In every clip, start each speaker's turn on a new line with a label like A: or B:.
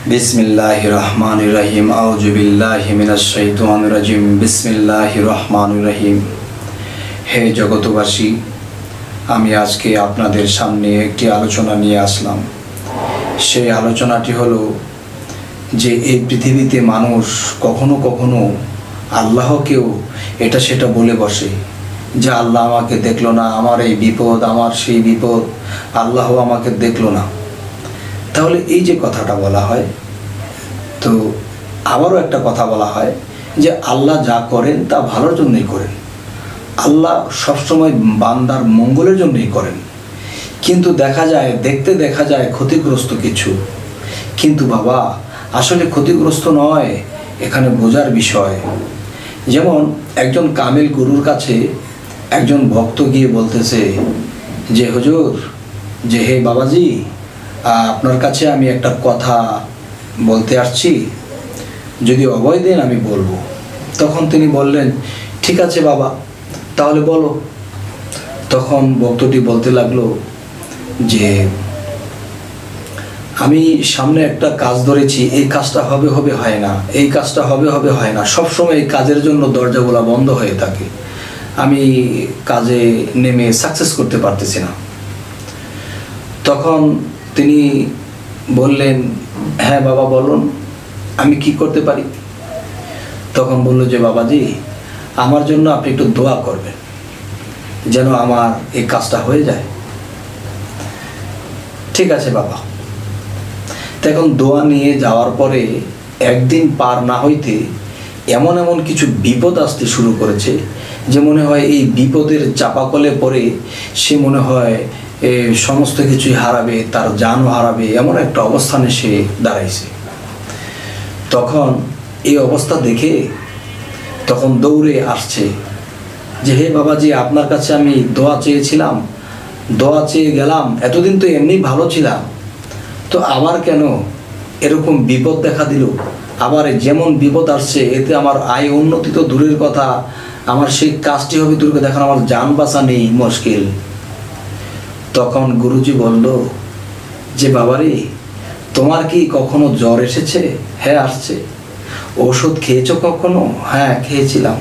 A: बिस्मिल्लाहिर रहमानिर रहीम आउज़ु बिल्लाहि मिनाश शाइतानिर राजीम बिस्मिल्लाहिर रहमानिर रहीम। हे जगतবাসী, আমি আজকে আপনাদের সামনে একটি আলোচনা নিয়ে আসলাম। সেই আলোচনাটি হলো যে এই পৃথিবীতে মানুষ কখনো কখনো আল্লাহকেও এটা সেটা বলে বসে যে আল্লাহ আমাকে দেখলো না, আমার এই বিপদ, আমার সেই বিপদ, আল্লাহ আমাকে দেখলো না। তাহলে এই যে কথাটা বলা হয়, তো আবারও একটা কথা বলা হয় যে আল্লাহ যা করেন তা ভালোর জন্যই করেন, আল্লাহ সবসময় বান্দার মঙ্গলের জন্যই করেন। কিন্তু দেখা যায় ক্ষতিগ্রস্ত কিছু। কিন্তু বাবা, আসলে ক্ষতিগ্রস্ত নয়, এখানে বোঝার বিষয়। যেমন একজন কামেল গুরুর কাছে একজন ভক্ত গিয়ে বলতেছে যে হুজুর, যে হে বাবাজি, আপনার কাছে আমি একটা কথা বলতে আসছি, যদি অভয় দেন আমি বলবো। তখন তিনি বললেন, ঠিক আছে বাবা, তাহলে বলো। তখন ভক্তটি বলতে লাগলো যে আমি সামনে একটা কাজ ধরেছি, এই কাজটা হবে হয় না, এই কাজটা হবে হয় না, সবসময় এই কাজের জন্য দরজাগুলো বন্ধ হয়ে থাকে, আমি কাজে নেমে সাকসেস করতে পারতেছি না। তখন তিনি বললেন, হ্যাঁ বাবা বলুন, আমি কি করতে পারি? তখন বলল যে বাবাজি, আমার জন্য আপনি একটু দোয়া করবেন যেন আমার এই কাজটা হয়ে যায়। ঠিক আছে বাবা। তখন দোয়া নিয়ে যাওয়ার পরে একদিন পার না হইতে এমন কিছু বিপদ আসতে শুরু করেছে যে মনে হয় এই বিপদের চাপাকলে পড়ে সে মনে হয় সমস্ত কিছুই হারাবে, তার জানও হারাবে, এমন একটা অবস্থানে সে দাঁড়াইছে। তখন এই অবস্থা দেখে তখন দৌড়ে আসছে যে হে বাবাজি, আপনার কাছে আমি দোয়া চেয়েছিলাম, দোয়া চেয়ে গেলাম, এতদিন তো এমনি ভালো ছিলাম, তো আবার কেন এরকম বিপদ দেখা দিল? আবার যেমন বিপদ আসছে, এতে আমার আয় উন্নতি তো দূরের কথা, আমার সেই কাজটি হবে দূরকে দেখানো, আমার জান বাঁচা নেই, মুশকিল। তখন গুরুজি বলল যে বাবারে, তোমার কি কখনো জ্বর এসেছে? হ্যাঁ আসছে। ওষুধ খেয়েছো কখনো? হ্যাঁ খেয়েছিলাম।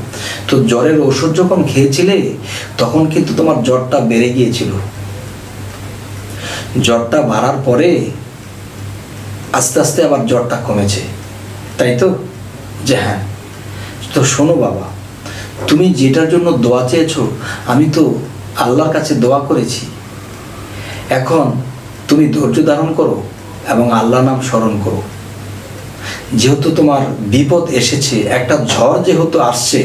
A: তো জ্বরের ওষুধ যখন খেয়েছিলে তখন কিন্তু তোমার জ্বরটা বেড়ে গিয়েছিল, জ্বরটা বাড়ার পরে আস্তে আস্তে আবার জ্বরটা কমেছে, তাই তো? যে হ্যাঁ। তো শোনো বাবা, তুমি যেটার জন্য দোয়া চেয়েছো আমি তো আল্লাহর কাছে দোয়া করেছি, এখন তুমি ধৈর্য ধারণ করো এবং আল্লাহর নাম স্মরণ করো। যেহেতু তোমার বিপদ এসেছে, একটা ঝড় যেহেতু আসছে,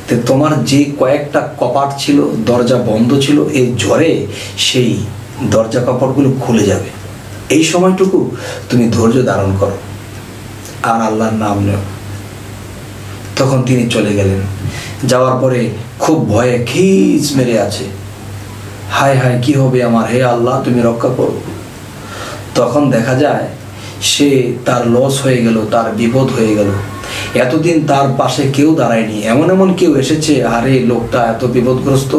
A: তো তোমার যে কয়েকটা কপাট ছিল, দরজা বন্ধ ছিল, এই ঝড়ে সেই দরজা কপাটগুলো খুলে যাবে। এই সময়টুকু তুমি ধৈর্য ধারণ করো আর আল্লাহর নাম নেও। তখন তিনি চলে গেলেন। যাওয়ার পরে খুব ভয়ে খিচ মেরে আছে, হায় হায় কি হবে আমার, হে আল্লাহ তুমি রক্ষা করো। তখন দেখা যায় সে তার লস হয়ে গেল, তার বিপদ হয়ে গেল। এতদিন তার পাশে কেউ দাঁড়ায়নি, এমন কেউ এসেছে, আরে লোকটা এত বিপদগ্রস্ত,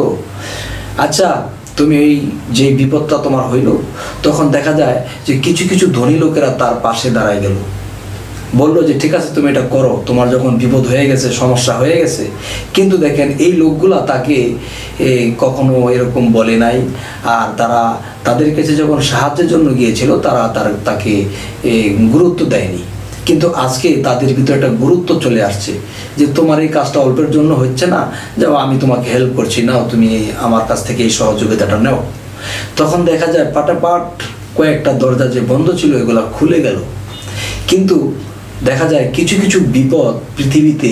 A: আচ্ছা তুমি এই যে বিপদটা তোমার হইল, তখন দেখা যায় যে কিছু ধনী লোকেরা তার পাশে দাঁড়ায় গেল, বললো যে ঠিক আছে তুমি এটা করো, তোমার যখন বিপদ হয়ে গেছে, সমস্যা হয়ে গেছে। কিন্তু দেখেন এই লোকগুলা তাকে কখনো এরকম বলে নাই, আর তাদের কাছে যখন সাহায্যের জন্য গিয়েছিল তাকে গুরুত্ব দেয়নি। কিন্তু আজকে তাদের ভিতরে একটা গুরুত্ব চলে আসছে যে তোমার এই কাজটা অল্পের জন্য হচ্ছে না, যাও আমি তোমাকে হেল্প করছি, নাও তুমি আমার কাছ থেকে এই সহযোগিতাটা নাও। তখন দেখা যায় পাটাপাট কয়েকটা দরজা যে বন্ধ ছিল এগুলা খুলে গেল। কিন্তু দেখা যায় কিছু বিপদ পৃথিবীতে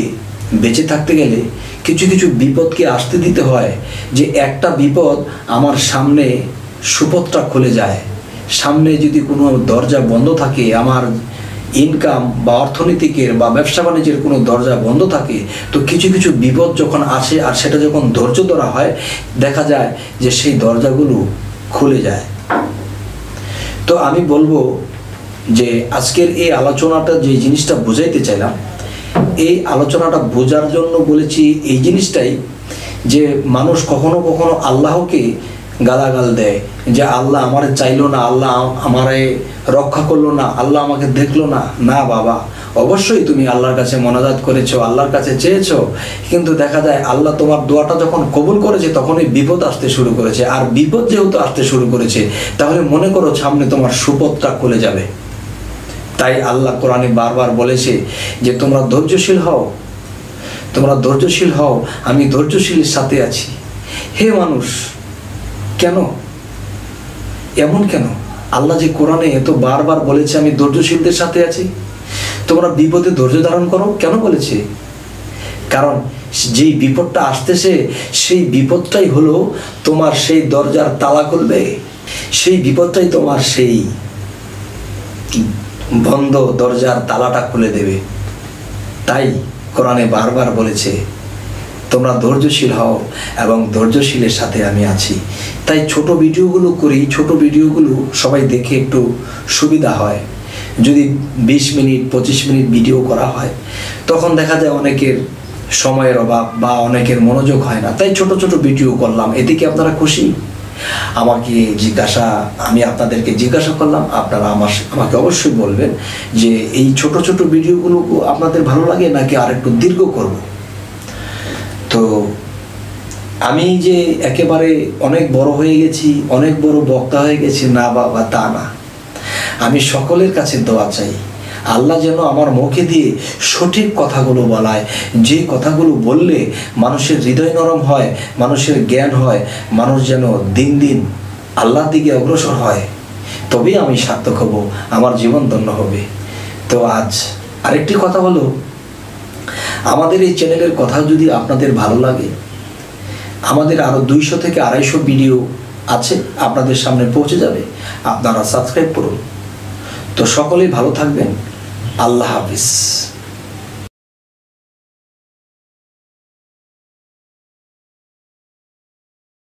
A: বেঁচে থাকতে গেলে কিছু বিপদকে আসতে দিতে হয়, যে একটা বিপদ আমার সামনে সুপথটা খুলে যায়, সামনে যদি কোনো দরজা বন্ধ থাকে, আমার ইনকাম বা অর্থনীতিকের বা ব্যবসা বাণিজ্যের কোনো দরজা বন্ধ থাকে, তো কিছু বিপদ যখন আসে আর সেটা যখন ধৈর্য ধরা হয়, দেখা যায় যে সেই দরজাগুলো খুলে যায়। তো আমি বলবো যে আজকের এই আলোচনাটা যে জিনিসটা বোঝাইতে চাইলাম, এই আলোচনাটা বোঝার জন্য বলেছি এই জিনিসটাই, যে মানুষ কখনো আল্লাহকে গালাগাল দেয় যে আল্লাহ আমারে চাইলো না, আল্লাহ আমারে রক্ষা করলো না, আল্লাহ আমাকে দেখলো না। না বাবা, অবশ্যই তুমি আল্লাহর কাছে মোনাজাত করেছো, আল্লাহর কাছে চেয়েছো, কিন্তু দেখা যায় আল্লাহ তোমার দোয়াটা যখন কবুল করেছে তখনই বিপদ আসতে শুরু করেছে। আর বিপদ যেহেতু আসতে শুরু করেছে, তাহলে মনে করো সামনে তোমার সুপথটা খুলে যাবে। তাই আল্লাহ কোরআনে বারবার বলেছে যে তোমরা ধৈর্যশীল হও, তোমরা ধৈর্যশীল হও, আমি ধৈর্যশীলের সাথে আছি। হে মানুষ, কেন এমন কেন? আল্লাহ যে কোরআনে এত বারবার বলেছে আমি ধৈর্যশীলদের সাথে আছি, তোমরা বিপদে ধৈর্য ধারণ করো, কেন বলেছে? কারণ যেই বিপদটা আসতেছে সেই বিপদটাই হলো তোমার সেই দরজার তালা খুলবে, সেই বিপদটাই তোমার সেই বন্ধ দরজার তালাটা খুলে দেবে। তাই কোরআনে বারবার বলেছে তোমরা ধৈর্যশীল হও এবং ধৈর্যশীলের সাথে আমি আছি। তাই ছোট ভিডিওগুলো করি, ছোট ভিডিওগুলো সবাই দেখে একটু সুবিধা হয়। যদি 20 মিনিট 25 মিনিট ভিডিও করা হয় তখন দেখা যায় অনেকের সময়ের অভাব বা অনেকের মনোযোগ হয় না, তাই ছোট ছোট ভিডিও করলাম। এতে কি আপনারা খুশি? আমি আপনাদেরকে জিজ্ঞাসা করলাম, আপনারা আমাকে অবশ্যই বলবেন যে এই ছোট ছোট ভিডিওগুলো আপনাদের ভালো লাগে নাকি আর একটু দীর্ঘ করব। তো আমি যে একেবারে অনেক বড় হয়ে গেছি, অনেক বড় বক্তা হয়ে গেছি, না বাবা, তা না। আমি সকলের কাছে দোয়া চাই, আল্লাহ যেন আমার মুখে দিয়ে সঠিক কথাগুলো বলায়, যে কথাগুলো বললে মানুষের হৃদয় নরম হয়, মানুষের জ্ঞান হয়, মানুষ যেন দিন দিন আল্লাহর দিকে অগ্রসর হয়, তবেই আমি সার্থক হব, আমার জীবন ধন্য হবে। তো আজ আরেকটি কথা হলো, আমাদের এই চ্যানেলের কথা যদি আপনাদের ভালো লাগে, আমাদের আরও 200 থেকে 250 ভিডিও আছে, আপনাদের সামনে পৌঁছে যাবে, আপনারা সাবস্ক্রাইব করুন। তো সকলেই ভালো থাকবেন। আল্লাহ হাফিজ।